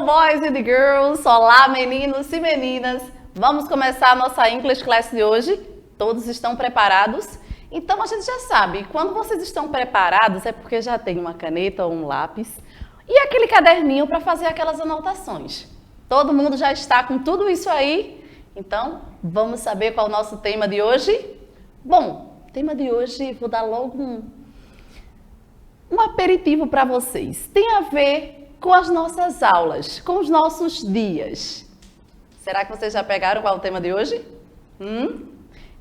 boys and girls! Olá, meninos e meninas! Vamos começar a nossa English Class de hoje? Todos estão preparados? Então, a gente já sabe, quando vocês estão preparados é porque já tem uma caneta ou um lápis e aquele caderninho para fazer aquelas anotações. Todo mundo já está com tudo isso aí? Então, vamos saber qual é o nosso tema de hoje? Bom, o tema de hoje, vou dar logo um aperitivo para vocês. Tem a ver com as nossas aulas, com os nossos dias. Será que vocês já pegaram qual é o tema de hoje?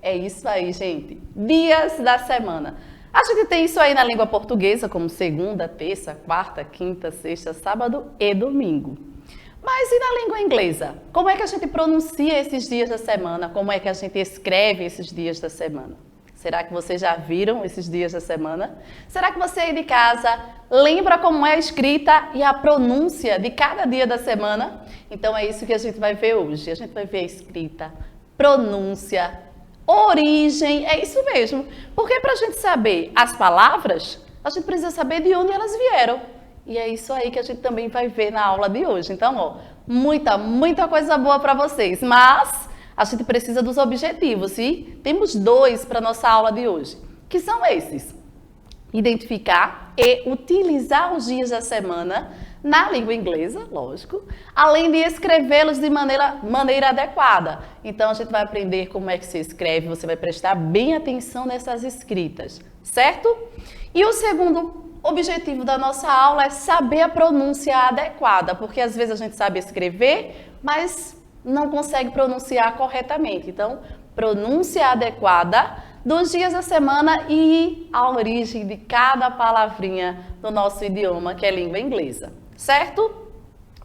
É isso aí, gente. Dias da semana. A gente tem isso aí na língua portuguesa, como segunda, terça, quarta, quinta, sexta, sábado e domingo. Mas e na língua inglesa? Como é que a gente pronuncia esses dias da semana? Como é que a gente escreve esses dias da semana? Será que vocês já viram esses dias da semana? Será que você aí de casa lembra como é a escrita e a pronúncia de cada dia da semana? Então é isso que a gente vai ver hoje. A gente vai ver a escrita, pronúncia, origem, é isso mesmo. Porque para a gente saber as palavras, a gente precisa saber de onde elas vieram. E é isso aí que a gente também vai ver na aula de hoje. Então, ó, muita coisa boa para vocês. Mas a gente precisa dos objetivos e temos dois para nossa aula de hoje, que são esses: identificar e utilizar os dias da semana na língua inglesa, lógico, além de escrevê-los de maneira adequada. Então, a gente vai aprender como é que se escreve, você vai prestar bem atenção nessas escritas, certo? E o segundo objetivo da nossa aula é saber a pronúncia adequada, porque às vezes a gente sabe escrever, mas não consegue pronunciar corretamente. Então, pronúncia adequada dos dias da semana e a origem de cada palavrinha do nosso idioma, que é língua inglesa, certo?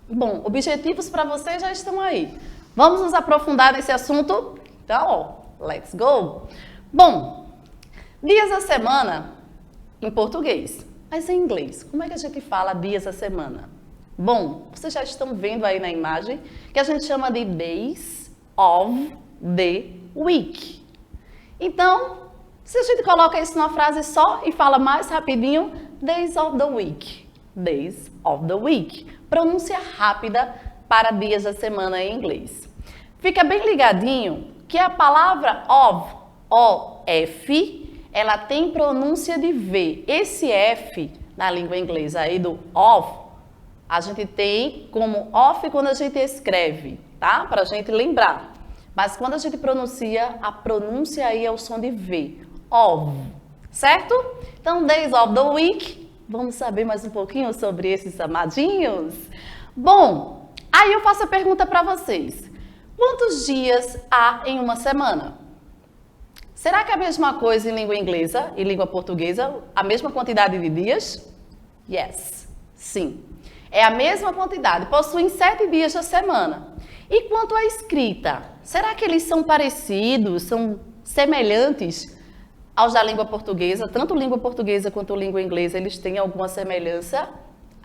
Bom, objetivos para vocês já estão aí. Vamos nos aprofundar nesse assunto? Então, ó, let's go! Bom, dias da semana em português, mas em inglês, como é que a gente fala dias da semana? Bom, vocês já estão vendo aí na imagem que a gente chama de days of the week. Então, se a gente coloca isso numa frase só e fala mais rapidinho, days of the week. Days of the week. Pronúncia rápida para dias da semana em inglês. Fica bem ligadinho que a palavra of, O-F, ela tem pronúncia de V. Esse F, na língua inglesa aí do of, a gente tem como off quando a gente escreve, tá? Para a gente lembrar. Mas quando a gente pronuncia, a pronúncia aí é o som de V. Of. Certo? Então, days of the week. Vamos saber mais um pouquinho sobre esses amadinhos? Bom, aí eu faço a pergunta para vocês. Quantos dias há em uma semana? Será que é a mesma coisa em língua inglesa e língua portuguesa? A mesma quantidade de dias? Yes. Sim. É a mesma quantidade, possuem 7 dias da semana. E quanto à escrita, será que eles são parecidos, são semelhantes aos da língua portuguesa? Tanto língua portuguesa quanto língua inglesa, eles têm alguma semelhança?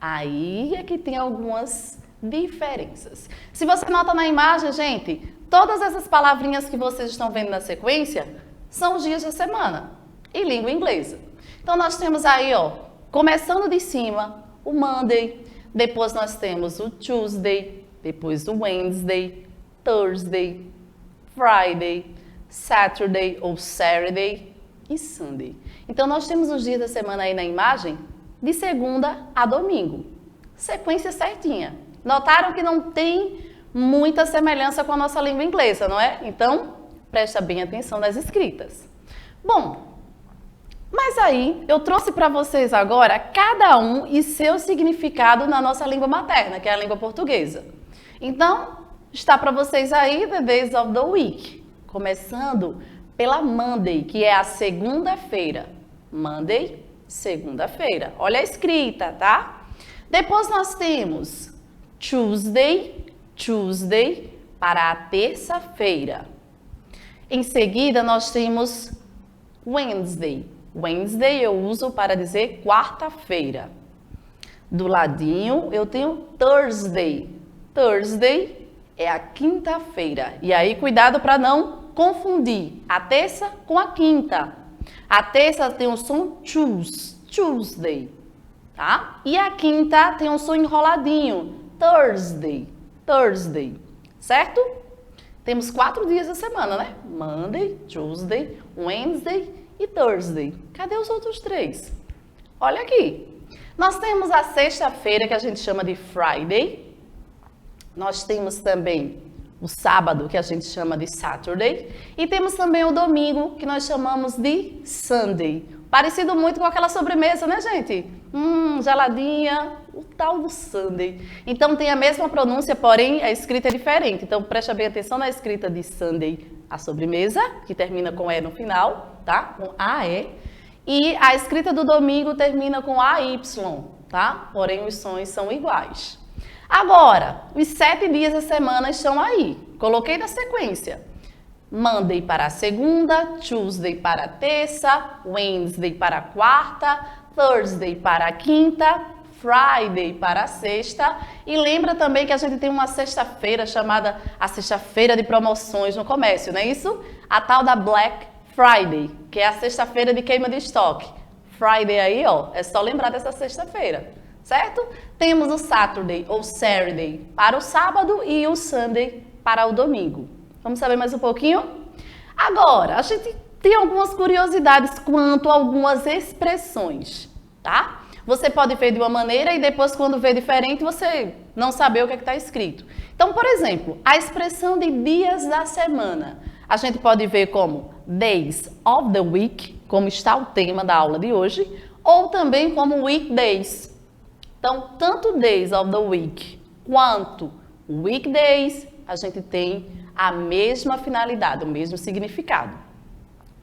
Aí é que tem algumas diferenças. Se você nota na imagem, gente, todas essas palavrinhas que vocês estão vendo na sequência são os dias da semana, em língua inglesa. Então, nós temos aí, ó, começando de cima, o Monday. Depois nós temos o Tuesday, depois o Wednesday, Thursday, Friday, Saturday ou Saturday e Sunday. Então nós temos os dias da semana aí na imagem de segunda a domingo. Sequência certinha. Notaram que não tem muita semelhança com a nossa língua inglesa, não é? Então, presta bem atenção nas escritas. Bom, mas aí, eu trouxe para vocês agora cada um e seu significado na nossa língua materna, que é a língua portuguesa. Então, está para vocês aí the days of the week. Começando pela Monday, que é a segunda-feira. Monday, segunda-feira. Olha a escrita, tá? Depois nós temos Tuesday, Tuesday, para a terça-feira. Em seguida, nós temos Wednesday. Wednesday eu uso para dizer quarta-feira. Do ladinho eu tenho Thursday. Thursday é a quinta-feira. E aí cuidado para não confundir a terça com a quinta. A terça tem o som Tuesday, tá? E a quinta tem um som enroladinho, Thursday, Thursday, certo? Temos 4 dias da semana, né? Monday, Tuesday, Wednesday e Thursday. Cadê os outros 3? Olha aqui. Nós temos a sexta-feira, que a gente chama de Friday. Nós temos também o sábado, que a gente chama de Saturday. E temos também o domingo, que nós chamamos de Sunday. Parecido muito com aquela sobremesa, né, gente? Geladinha, o tal do Sunday. Então tem a mesma pronúncia, porém a escrita é diferente. Então preste bem atenção na escrita de Sunday, a sobremesa, que termina com E no final, tá? Com AE. E a escrita do domingo termina com AY, tá? Porém os sons são iguais. Agora, os 7 dias da semana estão aí. Coloquei na sequência. Monday para a segunda, Tuesday para a terça, Wednesday para a quarta, Thursday para a quinta, Friday para a sexta. E lembra também que a gente tem uma sexta-feira chamada a sexta-feira de promoções no comércio, não é isso? A tal da Black Friday, que é a sexta-feira de queima de estoque. Friday aí, ó, é só lembrar dessa sexta-feira, certo? Temos o Saturday ou Saturday para o sábado e o Sunday para o domingo. Vamos saber mais um pouquinho? Agora, a gente tem algumas curiosidades quanto a algumas expressões, tá? Você pode ver de uma maneira e depois, quando vê diferente, você não saber o que está escrito. Então, por exemplo, a expressão de dias da semana. A gente pode ver como days of the week, como está o tema da aula de hoje, ou também como weekdays. Então, tanto days of the week quanto weekdays, a gente tem a mesma finalidade, o mesmo significado.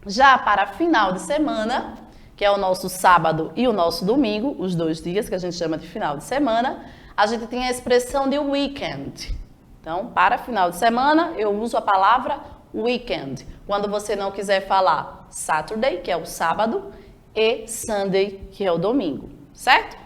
Já para final de semana, que é o nosso sábado e o nosso domingo, os 2 dias que a gente chama de final de semana, a gente tem a expressão de weekend. Então, para final de semana, eu uso a palavra weekend. Quando você não quiser falar Saturday, que é o sábado, e Sunday, que é o domingo, certo?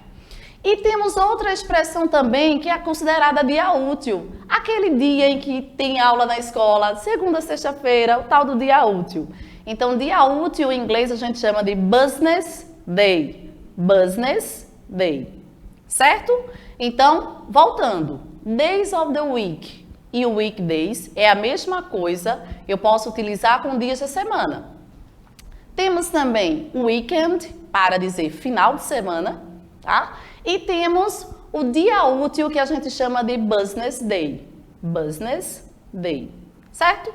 E temos outra expressão também que é considerada dia útil. Aquele dia em que tem aula na escola, segunda, sexta-feira, o tal do dia útil. Então, dia útil em inglês a gente chama de business day. Business day. Certo? Então, voltando. Days of the week e weekdays é a mesma coisa. Eu posso utilizar com dias da semana. Temos também weekend para dizer final de semana, tá? E temos o dia útil que a gente chama de business day. Business day, certo?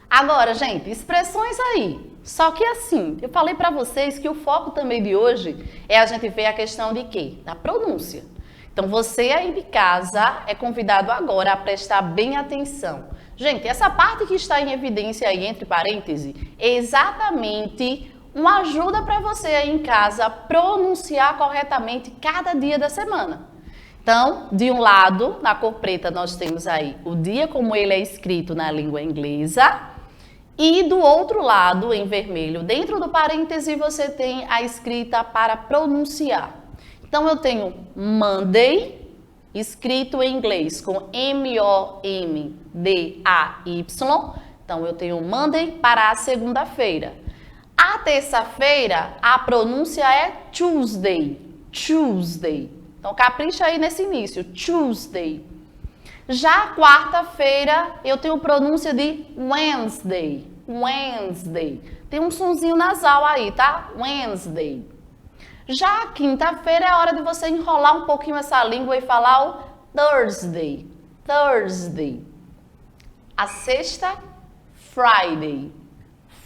Agora, gente, expressões aí. Só que assim, eu falei para vocês que o foco também de hoje é a gente ver a questão de quê? Da pronúncia. Então, você aí de casa é convidado agora a prestar bem atenção. Gente, essa parte que está em evidência aí, entre parênteses, é exatamente uma ajuda para você aí em casa pronunciar corretamente cada dia da semana. Então, de um lado, na cor preta, nós temos aí o dia como ele é escrito na língua inglesa. E do outro lado, em vermelho, dentro do parêntese, você tem a escrita para pronunciar. Então, eu tenho Monday, escrito em inglês com M-O-M-D-A-Y. Então, eu tenho Monday para a segunda-feira. A terça-feira, a pronúncia é Tuesday. Tuesday. Então, capricha aí nesse início. Tuesday. Já a quarta-feira, eu tenho pronúncia de Wednesday. Wednesday. Tem um sonzinho nasal aí, tá? Wednesday. Já a quinta-feira é a hora de você enrolar um pouquinho essa língua e falar o Thursday. Thursday. A sexta, Friday.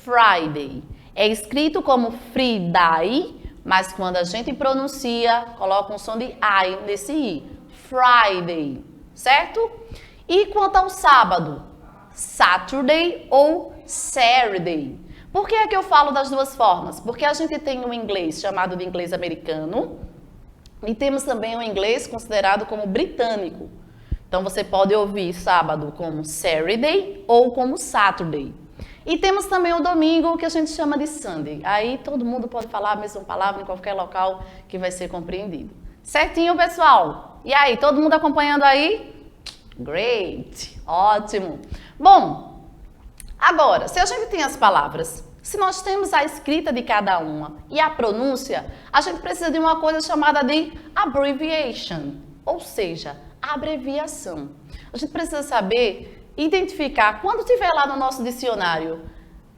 Friday. É escrito como Friday, mas quando a gente pronuncia, coloca um som de I nesse I. Friday, certo? E quanto ao sábado? Saturday ou Saturday. Por que é que eu falo das duas formas? Porque a gente tem um inglês chamado de inglês americano e temos também um inglês considerado como britânico. Então, você pode ouvir sábado como Saturday ou como Saturday. E temos também o domingo, que a gente chama de Sunday. Aí todo mundo pode falar a mesma palavra em qualquer local que vai ser compreendido. Certinho, pessoal? E aí, todo mundo acompanhando aí? Great! Ótimo! Bom, agora, se a gente tem as palavras, se nós temos a escrita de cada uma e a pronúncia, a gente precisa de uma coisa chamada de abbreviation, ou seja, abreviação. A gente precisa saber identificar, quando tiver lá no nosso dicionário,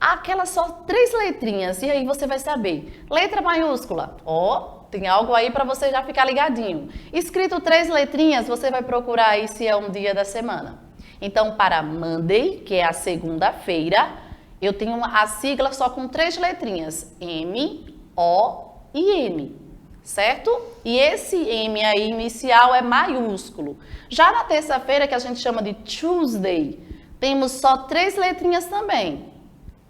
aquelas só 3 letrinhas, e aí você vai saber. Letra maiúscula, ó, tem algo aí para você já ficar ligadinho. Escrito 3 letrinhas, você vai procurar aí se é um dia da semana. Então, para Monday, que é a segunda-feira, eu tenho a sigla só com 3 letrinhas, M, O e M, certo? E esse M aí inicial é maiúsculo. Já na terça-feira, que a gente chama de Tuesday, temos só 3 letrinhas também,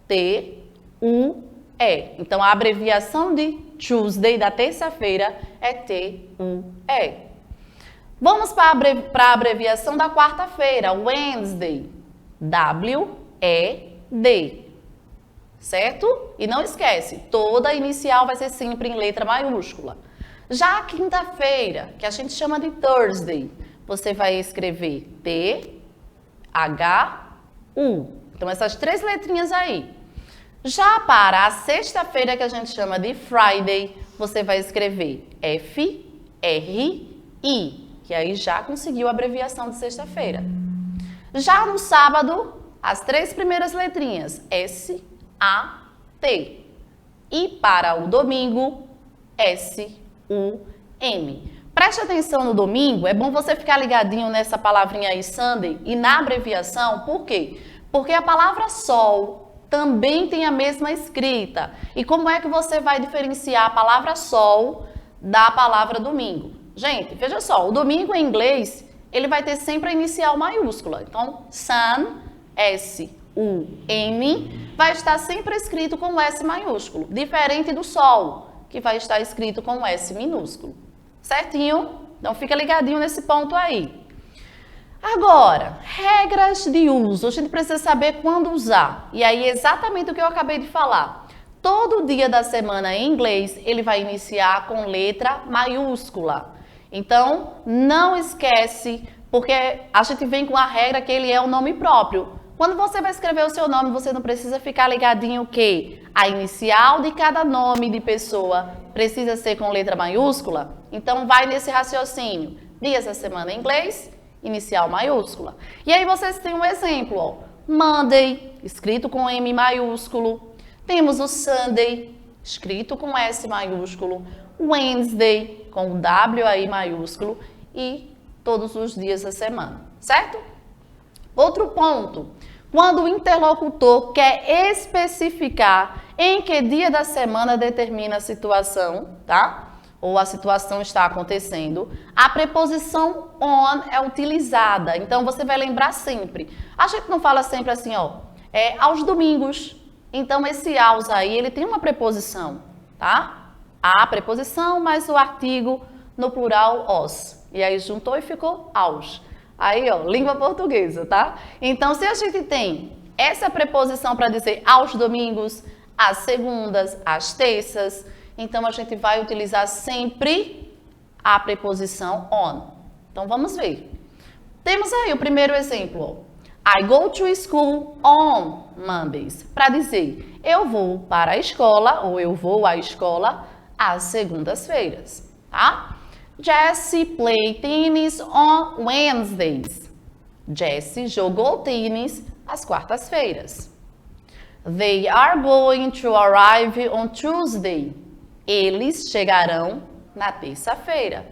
T, U, E. Então, a abreviação de Tuesday da terça-feira é T, U, E. Vamos para a abreviação da quarta-feira, Wednesday, W-E-D, certo? E não esquece, toda inicial vai ser sempre em letra maiúscula. Já a quinta-feira, que a gente chama de Thursday, você vai escrever T-H-U. Então, essas 3 letrinhas aí. Já para a sexta-feira, que a gente chama de Friday, você vai escrever F-R-I, que aí já conseguiu a abreviação de sexta-feira. Já no sábado, as 3 primeiras letrinhas, S-A-T. E para o domingo, S-U-M. Preste atenção no domingo, é bom você ficar ligadinho nessa palavrinha aí, Sunday, e na abreviação, por quê? Porque a palavra sol também tem a mesma escrita. E como é que você vai diferenciar a palavra sol da palavra domingo? Gente, veja só, o domingo em inglês, ele vai ter sempre a inicial maiúscula. Então, sun, S-U-M, vai estar sempre escrito com S maiúsculo, diferente do sol, que vai estar escrito com S minúsculo. Certinho? Então, fica ligadinho nesse ponto aí. Agora, regras de uso. A gente precisa saber quando usar. E aí, exatamente o que eu acabei de falar. Todo dia da semana em inglês, ele vai iniciar com letra maiúscula. Então, não esquece, porque a gente vem com a regra que ele é o nome próprio. Quando você vai escrever o seu nome, você não precisa ficar ligadinho que a inicial de cada nome de pessoa precisa ser com letra maiúscula. Então, vai nesse raciocínio. Dias da semana em inglês, inicial maiúscula. E aí vocês têm um exemplo, ó. Monday, escrito com M maiúsculo. Temos o Sunday, escrito com S maiúsculo. Wednesday, com o W aí maiúsculo. E todos os dias da semana, certo? Outro ponto, quando o interlocutor quer especificar em que dia da semana determina a situação, tá? Ou a situação está acontecendo, a preposição on é utilizada. Então, você vai lembrar sempre. A gente não fala sempre assim, ó, aos domingos. Então, esse aos aí, ele tem uma preposição, tá? A preposição mais o artigo no plural os. E aí, juntou e ficou aos. Aí, ó, língua portuguesa, tá? Então, se a gente tem essa preposição para dizer aos domingos, às segundas, às terças, então a gente vai utilizar sempre a preposição on. Então, vamos ver. Temos aí o primeiro exemplo, ó. I go to school on Mondays. Para dizer, eu vou para a escola, ou eu vou à escola às segundas-feiras, tá? Jessie play tennis on Wednesdays. Jessie jogou tênis às quartas-feiras. They are going to arrive on Tuesday. Eles chegarão na terça-feira.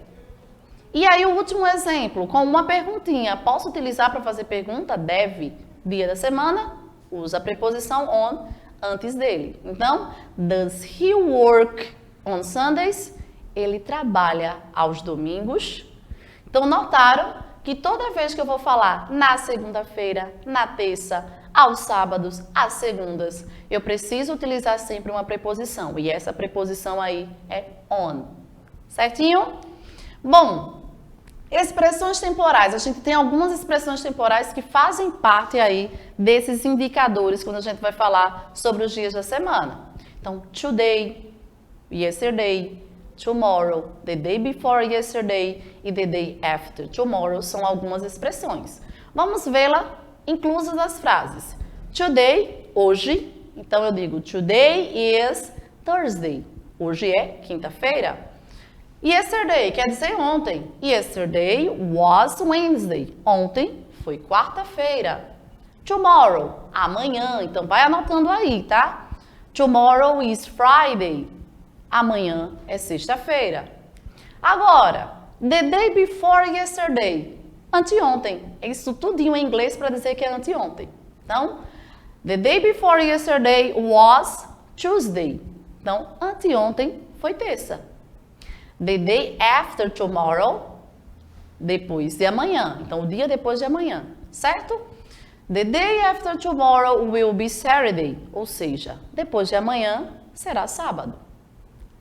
E aí o último exemplo, com uma perguntinha. Posso utilizar para fazer pergunta? Deve. Dia da semana, usa a preposição on antes dele. Então, does he work on Sundays? Ele trabalha aos domingos. Então, notaram que toda vez que eu vou falar na segunda-feira, na terça, aos sábados, às segundas, eu preciso utilizar sempre uma preposição. E essa preposição aí é on. Certinho? Bom, expressões temporais. A gente tem algumas expressões temporais que fazem parte aí desses indicadores quando a gente vai falar sobre os dias da semana. Então, today, yesterday, tomorrow, the day before yesterday e the day after tomorrow são algumas expressões. Vamos vê-la inclusas nas frases. Today, hoje. Então, eu digo today is Thursday. Hoje é quinta-feira. Yesterday quer dizer ontem. Yesterday was Wednesday. Ontem foi quarta-feira. Tomorrow, amanhã. Então vai anotando aí, tá? Tomorrow is Friday. Amanhã é sexta-feira. Agora, the day before yesterday. Anteontem. Isso tudinho em inglês para dizer que é anteontem. Então, the day before yesterday was Tuesday. Então, anteontem foi terça. The day after tomorrow, depois de amanhã. Então, o dia depois de amanhã, certo? The day after tomorrow will be Saturday, ou seja, depois de amanhã será sábado.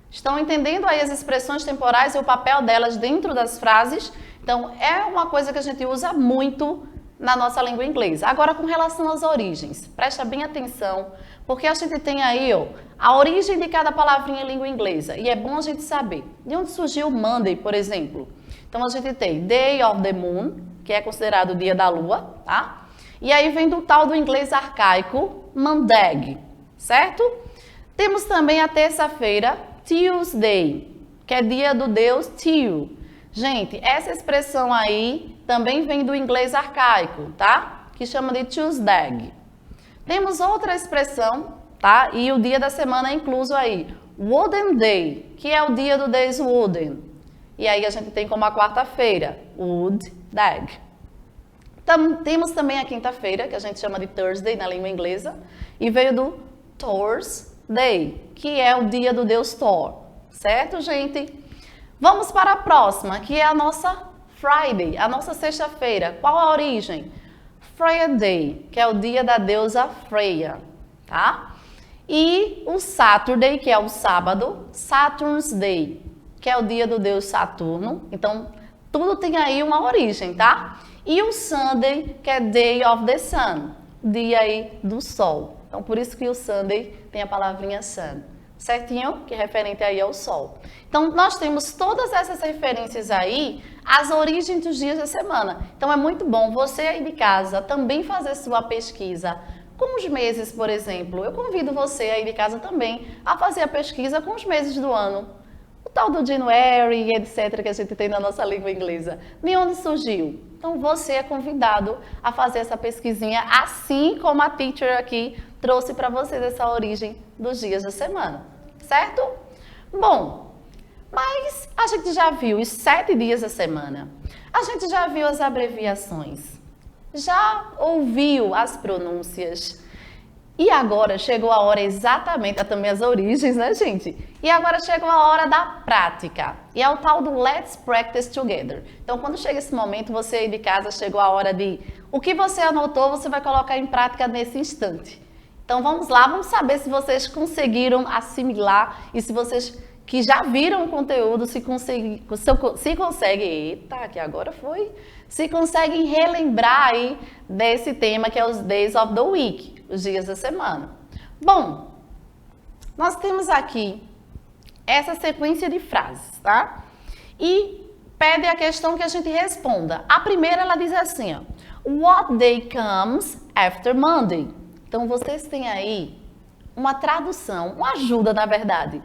Estão entendendo aí as expressões temporais e o papel delas dentro das frases? Então, é uma coisa que a gente usa muito na nossa língua inglesa. Agora, com relação às origens, presta bem atenção, porque a gente tem aí a origem de cada palavrinha em língua inglesa, e é bom a gente saber. De onde surgiu Monday, por exemplo? Então, a gente tem Day of the Moon, que é considerado o dia da lua, tá? E aí vem do tal do inglês arcaico, Mondag, certo? Temos também a terça-feira, Tuesday, que é dia do deus Till. Gente, essa expressão aí também vem do inglês arcaico, tá? Que chama de Tuesday. Temos outra expressão, tá? E o dia da semana é incluso aí, Wooden Day, que é o dia do deus Wooden. E aí a gente tem como a quarta-feira, Wood Dag. Temos também a quinta-feira, que a gente chama de Thursday na língua inglesa, e veio do Thursday, que é o dia do deus Thor, certo, gente? Vamos para a próxima, que é a nossa Friday, a nossa sexta-feira. Qual a origem? Friday, que é o dia da deusa Freya, tá? E o Saturday, que é o sábado, Saturn's Day, que é o dia do deus Saturno. Então, tudo tem aí uma origem, tá? E o Sunday, que é Day of the Sun, dia aí do sol. Então, por isso que o Sunday tem a palavrinha sun, certinho? Que é referente aí ao sol. Então, nós temos todas essas referências aí, as origens dos dias da semana. Então, é muito bom você aí de casa também fazer sua pesquisa com os meses, por exemplo. Eu convido você aí de casa também a fazer a pesquisa com os meses do ano. O tal do January, etc., que a gente tem na nossa língua inglesa. De onde surgiu? Então, você é convidado a fazer essa pesquisinha, assim como a teacher aqui trouxe para vocês essa origem dos dias da semana, certo? Bom, mas a gente já viu os 7 dias da semana, a gente já viu as abreviações, já ouviu as pronúncias, e agora chegou a hora exatamente, também as origens, né, gente? E agora chegou a hora da prática, e é o tal do Let's Practice Together. Então, quando chega esse momento, você aí de casa, chegou a hora de... O que você anotou, você vai colocar em prática nesse instante. Então, vamos lá, vamos saber se vocês conseguiram assimilar e se vocês que já viram o conteúdo, se conseguem, eita, que agora foi, se conseguem relembrar aí desse tema que é os Days of the Week, os dias da semana. Bom, nós temos aqui essa sequência de frases, tá? E pede a questão que a gente responda. A primeira, ela diz assim, ó, What day comes after Monday? Então, vocês têm aí uma tradução, uma ajuda, na verdade.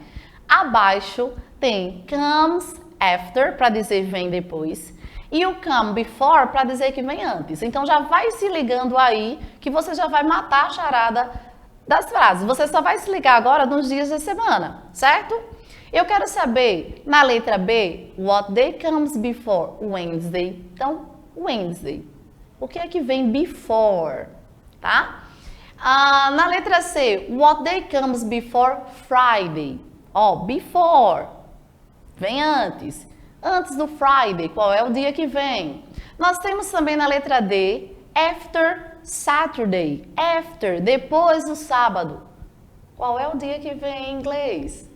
Abaixo tem comes after, para dizer vem depois, e o come before, para dizer que vem antes. Então, já vai se ligando aí, que você já vai matar a charada das frases. Você só vai se ligar agora nos dias da semana, certo? Eu quero saber, na letra B, what day comes before Wednesday? Então, Wednesday. O que é que vem before, tá? Na letra C, what day comes before Friday? Ó, before, vem antes. Antes do Friday, qual é o dia que vem? Nós temos também na letra D, after Saturday. After, depois do sábado. Qual é o dia que vem em inglês?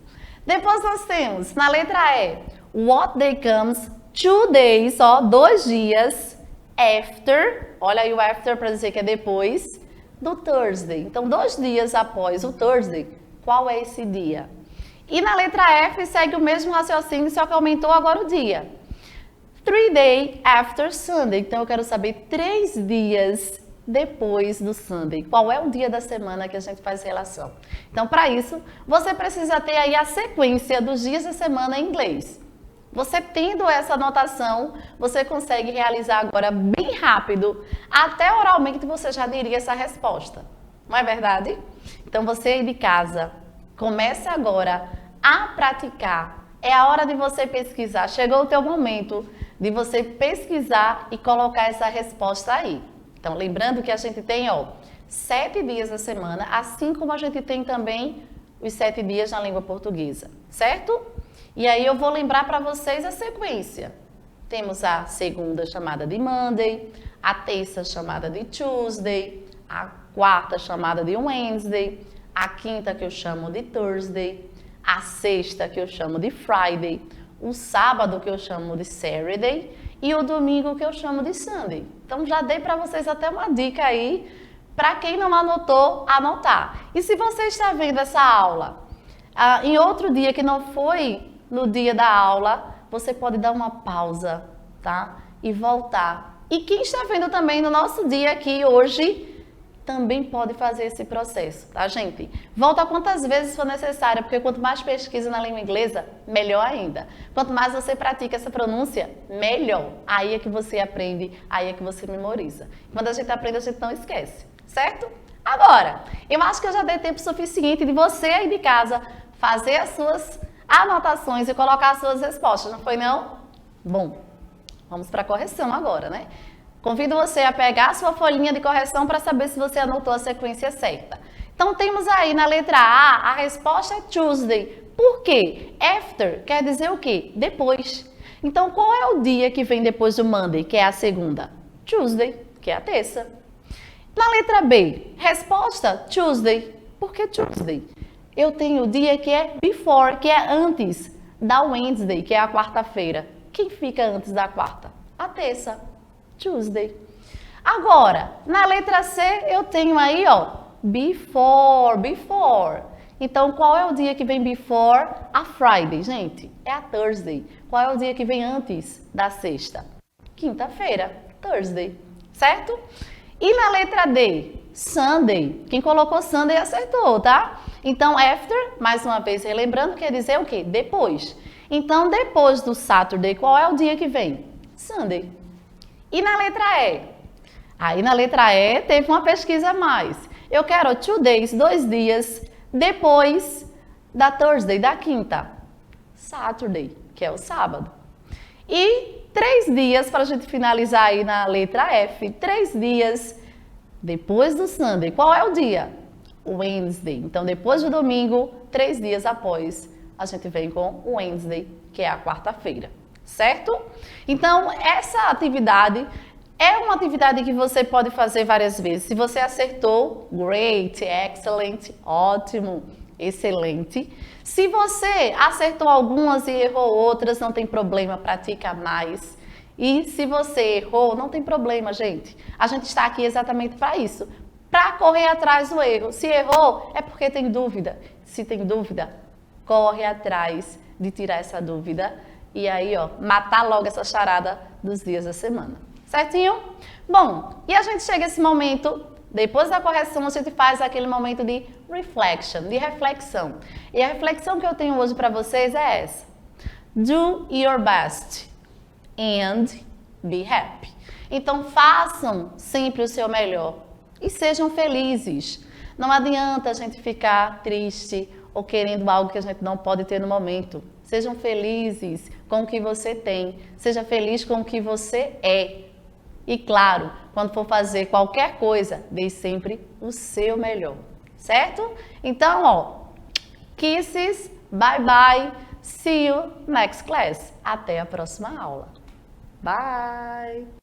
Depois nós temos, na letra E, what day comes 2 days, ó, 2 dias, after, olha aí o after para dizer que é depois, do Thursday. Então, 2 dias após o Thursday, qual é esse dia? E na letra F segue o mesmo raciocínio, só que aumentou agora o dia. 3 days after Sunday. Então, eu quero saber 3 dias depois do Sunday. Qual é o dia da semana que a gente faz relação? Então, para isso, você precisa ter aí a sequência dos dias da semana em inglês. Você tendo essa anotação, você consegue realizar agora bem rápido, até oralmente você já diria essa resposta. Não é verdade? Então você aí de casa, comece agora a praticar. É a hora de você pesquisar. Chegou o teu momento de você pesquisar e colocar essa resposta aí. Então lembrando que a gente tem, 7 dias da semana, assim como a gente tem também os 7 dias na língua portuguesa, certo? E aí eu vou lembrar para vocês a sequência. Temos a segunda chamada de Monday, a terça chamada de Tuesday, a quarta chamada de Wednesday, a quinta que eu chamo de Thursday, a sexta que eu chamo de Friday, o sábado que eu chamo de Saturday e o domingo que eu chamo de Sunday. Então já dei para vocês até uma dica aí, para quem não anotou, anotar. E se você está vendo essa aula em outro dia que não foi no dia da aula, você pode dar uma pausa, tá? E voltar. E quem está vendo também no nosso dia aqui hoje, também pode fazer esse processo, tá, gente? Volta quantas vezes for necessário, porque quanto mais pesquisa na língua inglesa, melhor ainda. Quanto mais você pratica essa pronúncia, melhor. Aí é que você aprende, aí é que você memoriza. Quando a gente aprende, a gente não esquece, certo? Agora, eu acho que eu já dei tempo suficiente de você aí de casa fazer as suas anotações e colocar as suas respostas, não foi não? Bom, vamos para a correção agora, né? Convido você a pegar a sua folhinha de correção para saber se você anotou a sequência certa. Então, temos aí na letra A, a resposta é Tuesday. Por quê? After quer dizer o quê? Depois. Então, qual é o dia que vem depois do Monday, que é a segunda? Tuesday, que é a terça. Na letra B, resposta Tuesday. Por que Tuesday? Eu tenho o dia que é before, que é antes da Wednesday, que é a quarta-feira. Quem fica antes da quarta? A terça. Tuesday. Agora, na letra C, eu tenho aí, before. Então, qual é o dia que vem before a Friday, gente? É a Thursday. Qual é o dia que vem antes da sexta? Quinta-feira, Thursday, certo? E na letra D, Sunday. Quem colocou Sunday acertou, tá? Então, after, mais uma vez relembrando, quer dizer o quê? Depois. Então, depois do Saturday, qual é o dia que vem? Sunday. E na letra E? Aí na letra E teve uma pesquisa a mais. Eu quero 2 days, 2 dias, depois da Thursday, da quinta. Saturday, que é o sábado. E 3 dias para a gente finalizar aí na letra F. 3 dias depois do Sunday. Qual é o dia? Wednesday. Então, depois do domingo, 3 dias após, a gente vem com o Wednesday, que é a quarta-feira. Certo? Então, essa atividade é uma atividade que você pode fazer várias vezes. Se você acertou, great, excellent, ótimo, excelente. Se você acertou algumas e errou outras, não tem problema, pratica mais. E se você errou, não tem problema, gente. A gente está aqui exatamente para isso, para correr atrás do erro. Se errou, é porque tem dúvida. Se tem dúvida, corre atrás de tirar essa dúvida. E aí, matar logo essa charada dos dias da semana. Certinho? Bom, e a gente chega a esse momento, depois da correção, a gente faz aquele momento de reflection, de reflexão. E a reflexão que eu tenho hoje para vocês é essa. Do your best and be happy. Então, façam sempre o seu melhor e sejam felizes. Não adianta a gente ficar triste ou querendo algo que a gente não pode ter no momento. Sejam felizes com o que você tem. Seja feliz com o que você é. E claro, quando for fazer qualquer coisa, dê sempre o seu melhor. Certo? Então, kisses, bye bye, see you next class. Até a próxima aula. Bye!